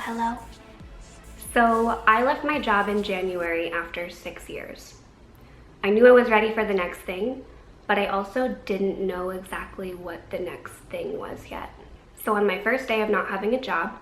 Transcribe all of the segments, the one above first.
hello. So I left my job in January after 6 years. I knew I was ready for the next thing, but I also didn't know exactly what the next thing was yet. So on my first day of not having a job,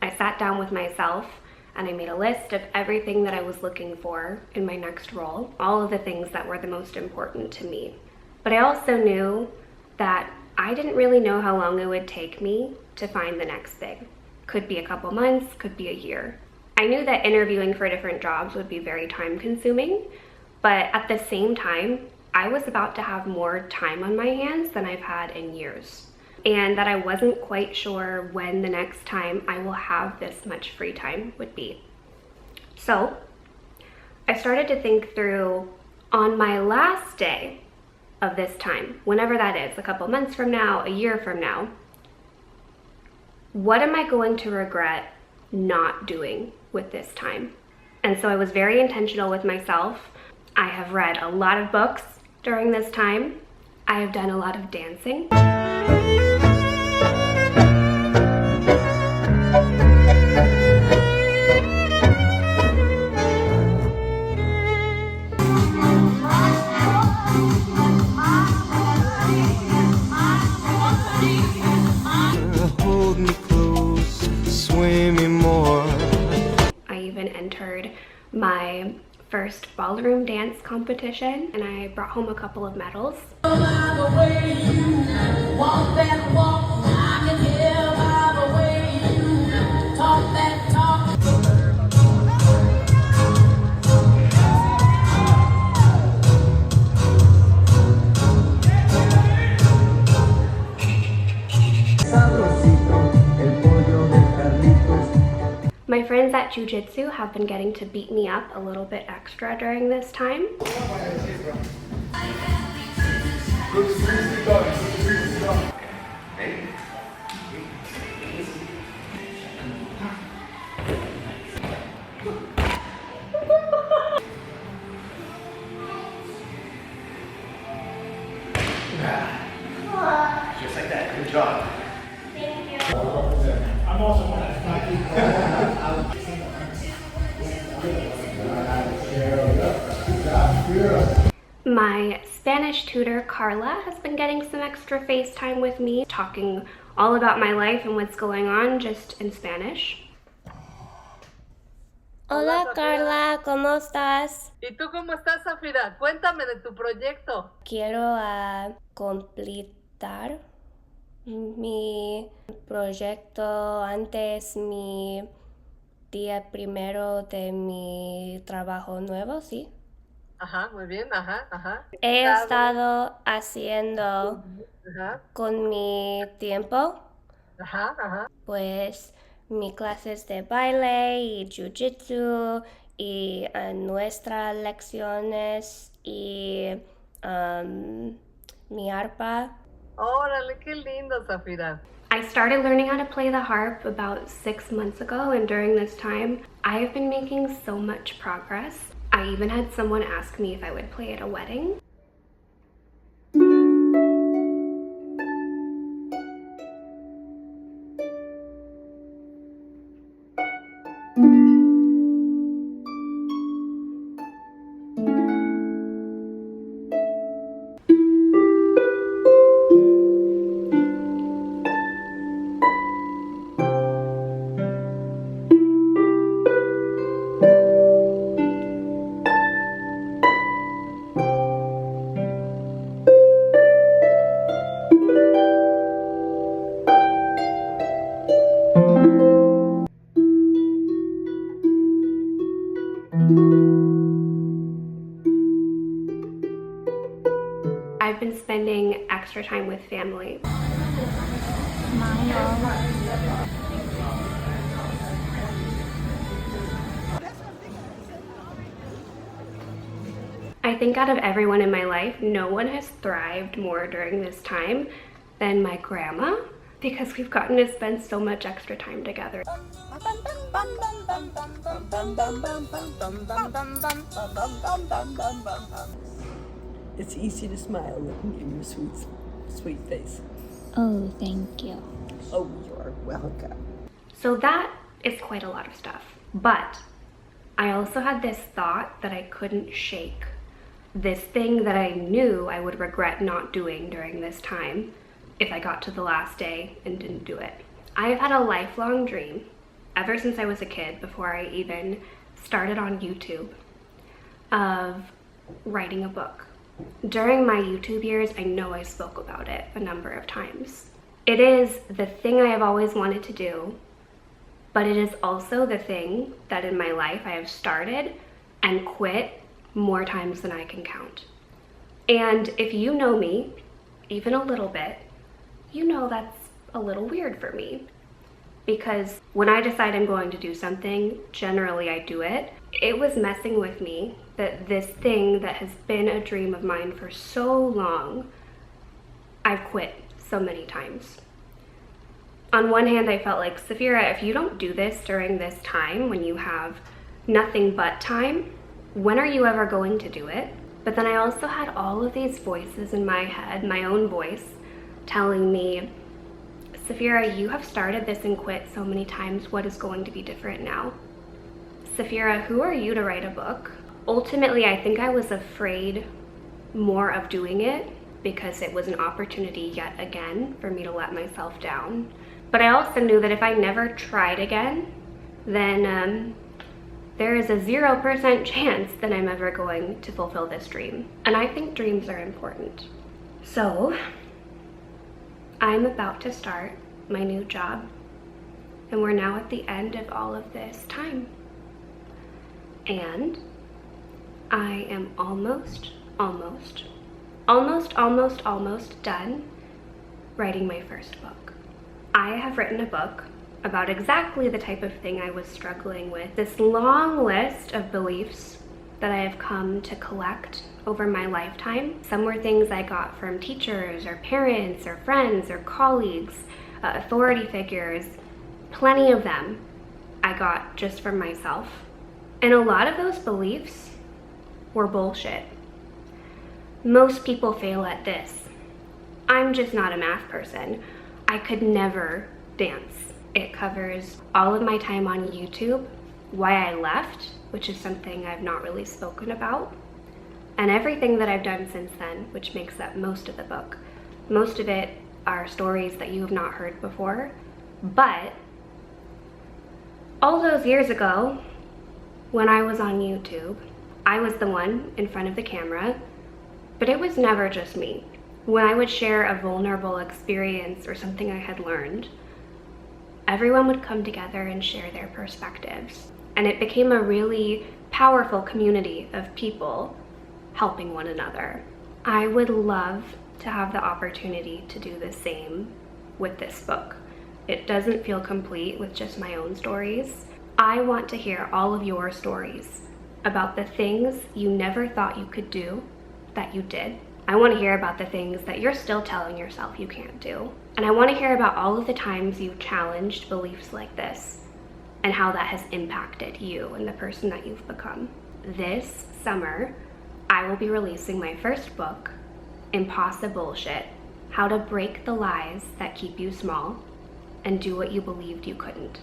I sat down with myself and I made a list of everything that I was looking for in my next role, all of the things that were the most important to me. But I also knew that I didn't really know how long it would take me to find the next thing. Could be a couple months, could be a year. I knew that interviewing for different jobs would be very time consuming, but at the same time, I was about to have more time on my hands than I've had in years, and that I wasn't quite sure when the next time I will have this much free time would be. So I started to think through, on my last day of this time, whenever that is, a couple months from now, a year from now, what am I going to regret not doing with this time? And so I was very intentional with myself. I have read a lot of books during this time. I have done a lot of dancing. Hold me close, sway me more. I even entered my first ballroom dance competition and I brought home a couple of medals. My friends at Jiu-Jitsu have been getting to beat me up a little bit extra during this time. Just like that. Good job. Thank you. I'm also My Spanish tutor, Carla, has been getting some extra face time with me, talking all about my life and what's going on just in Spanish. Hola Carla, ¿cómo estás? ¿Y tú cómo estás, Saphira? Cuéntame de tu proyecto. Quiero completar mi proyecto antes mi día primero de mi trabajo nuevo, ¿sí? Ajá, muy bien, ajá. He estado haciendo Ajá, con mi tiempo, ajá. pues, mis clases de baile y jiu-jitsu y nuestras lecciones y mi arpa. Órale, qué lindo, Saphira. I started learning how to play the harp about 6 months ago, and during this time, I have been making so much progress. I even had someone ask me if I would play at a wedding. I've been spending extra time with family. I think out of everyone in my life, no one has thrived more during this time than my grandma, because we've gotten to spend so much extra time together. It's easy to smile looking at your sweet face. Oh, thank you. Oh, you're welcome. So that It's quite a lot of stuff. But I also had this thought that I couldn't shake. This thing that I knew I would regret not doing during this time if I got to the last day and didn't do it. I have had a lifelong dream ever since I was a kid, before I even started on YouTube, of writing a book. During my YouTube years, I know I spoke about it a number of times. It is the thing I have always wanted to do, but it is also the thing that in my life I have started and quit more times than I can count. And if you know me even a little bit, you know that's a little weird for me, because when I decide I'm going to do something, generally I do it. It was messing with me that this thing that has been a dream of mine for so long, I've quit so many times. On one hand, I felt like, Saphira, if you don't do this during this time when you have nothing but time, when are you ever going to do it? But then I also had all of these voices in my head, my own voice, telling me, Saphira, you have started this and quit so many times. What is going to be different now? Saphira, who are you to write a book? Ultimately, I think I was afraid more of doing it because it was an opportunity yet again for me to let myself down. But I also knew that if I never tried again, then there is a 0% chance that I'm ever going to fulfill this dream. And I think dreams are important. So I'm about to start my new job, and we're now at the end of all of this time. And I am almost done writing my first book. I have written a book about exactly the type of thing I was struggling with. This long list of beliefs that I have come to collect over my lifetime. Some were things I got from teachers or parents or friends or colleagues, authority figures. Plenty of them I got just from myself. And a lot of those beliefs were bullshit. Most people fail at this. I'm just not a math person. I could never dance. It covers all of my time on YouTube, why I left, which is something I've not really spoken about, and everything that I've done since then, which makes up most of the book. Most of it are stories that you have not heard before, but all those years ago, when I was on YouTube, I was the one in front of the camera, but it was never just me. When I would share a vulnerable experience or something I had learned, everyone would come together and share their perspectives. And it became a really powerful community of people helping one another. I would love to have the opportunity to do the same with this book. It doesn't feel complete with just my own stories. I want to hear all of your stories about the things you never thought you could do that you did. I want to hear about the things that you're still telling yourself you can't do. And I want to hear about all of the times you've challenged beliefs like this and how that has impacted you and the person that you've become. This summer, I will be releasing my first book, Impossible Shit: How to Break the Lies That Keep You Small and Do What You Believed You Couldn't.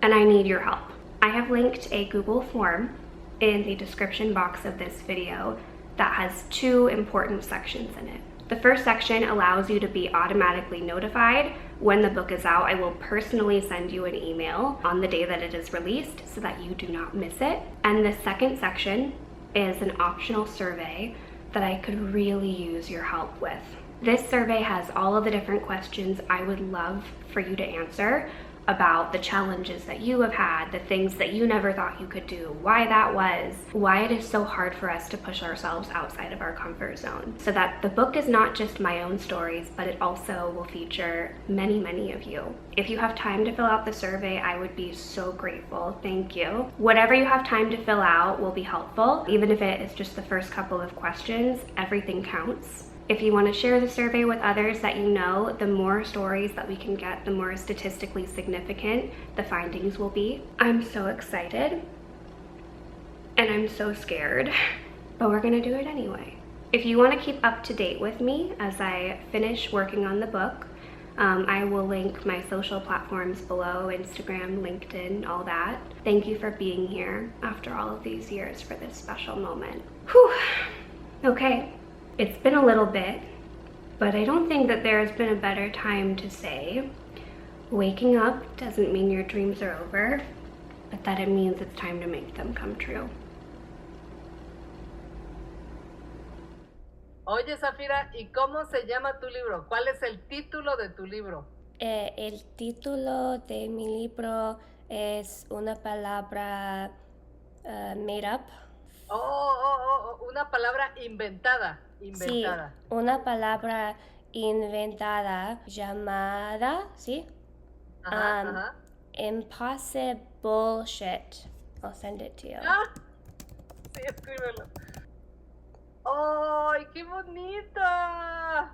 And I need your help. I have linked a Google form in the description box of this video that has 2 important sections in it. The first section allows you to be automatically notified when the book is out. I will personally send you an email on the day that it is released so that you do not miss it. And the second section is an optional survey that I could really use your help with. This survey has all of the different questions I would love for you to answer about the challenges that you have had, the things that you never thought you could do, why that was, why it is so hard for us to push ourselves outside of our comfort zone. So that the book is not just my own stories, but it also will feature many, many of you. If you have time to fill out the survey, I would be so grateful. Thank you. Whatever you have time to fill out will be helpful. Even if it is just the first couple of questions, everything counts. If you want to share the survey with others that you know, the more stories that we can get, the more statistically significant the findings will be. I'm so excited and I'm so scared, but we're gonna do it anyway. If you want to keep up to date with me as I finish working on the book, I will link my social platforms below, Instagram, LinkedIn, all that. Thank you for being here after all of these years for this special moment. Whew. Okay, it's been a little bit, but I don't think that there has been a better time to say, waking up doesn't mean your dreams are over, but that it means it's time to make them come true. Oye, Saphira, ¿y cómo se llama tu libro? ¿Cuál es el título de tu libro? El título de mi libro es una palabra made up. Una palabra inventada. Sí, una palabra inventada llamada, ¿sí? Ajá, ajá. Impossible bullshit. I'll send it to you. Ah, sí, escríbelo. ¡Ay, qué bonita!